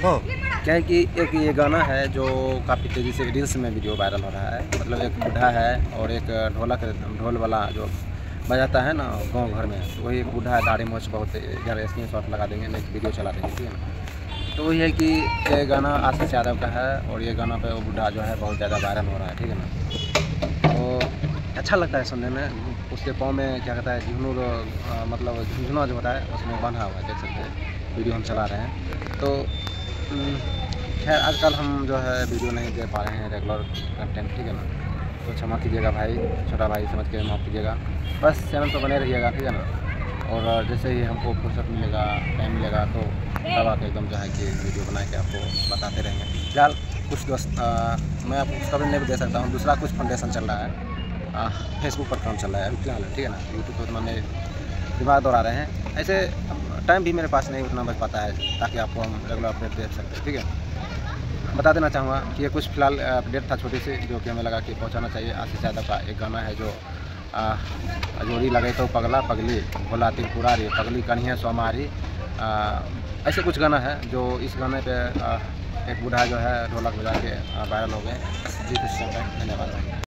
क्या है कि एक ये गाना है जो काफ़ी तेज़ी से रील्स में वीडियो वायरल हो रहा है। मतलब एक बूढ़ा है और एक ढोल वाला जो बजाता है ना गांव घर में, तो वही एक बूढ़ा है, दाढ़ी मूंछ बहुत ज़्यादा, स्क्रीनशॉट लगा देंगे, नहीं वीडियो चला देंगे, ठीक है ना। तो वही है कि ये गाना आशीष यादव का है और ये गाना पे वो बूढ़ा जो है बहुत ज़्यादा वायरल हो रहा है, ठीक है ना। तो अच्छा लगता है सुनने में। उसके पाँव में क्या कहता है झुनूर, मतलब झुनझुना जो होता है उसमें बंधा हुआ है, देख सकते हैं, वीडियो हम चला रहे हैं। तो खैर आजकल हम जो है वीडियो नहीं दे पा रहे हैं रेगुलर कंटेंट, ठीक है ना। तो क्षमा कीजिएगा भाई, छोटा भाई समझ के माफ़ कीजिएगा। बस चैनल पर बने रहिएगा, ठीक है ना। और जैसे ही हमको फुर्सत मिलेगा, टाइम मिलेगा, तो तब आके एकदम जो है कि वीडियो बना के आपको बताते रहेंगे। फिलहाल कुछ दोस्त मैं आपको कभी नहीं दे सकता हूँ, दूसरा कुछ फाउंडेशन चल रहा है, फेसबुक पर काम चल रहा है अभी फिलहाल, ठीक है ना। यूट्यूब पर मैंने दिमाग दौड़ा रहे हैं, ऐसे टाइम भी मेरे पास नहीं उतना बच पाता है ताकि आपको हम रेगुलर अपडेट दे सकते, ठीक है। बता देना चाहूँगा कि ये कुछ फिलहाल अपडेट था छोटी सी, जो कि हमें लगा कि पहुँचाना चाहिए। आशीष यादव का एक गाना है जो जोड़ी लगे तो पगला पगली भोला त्रिपुरारी पगली कन्हैया सोमारी, ऐसे कुछ गाना है जो इस गाने पे एक बूढ़ा जो है ढोलक बजा के वायरल हो गए। जी कुछ धन्यवाद।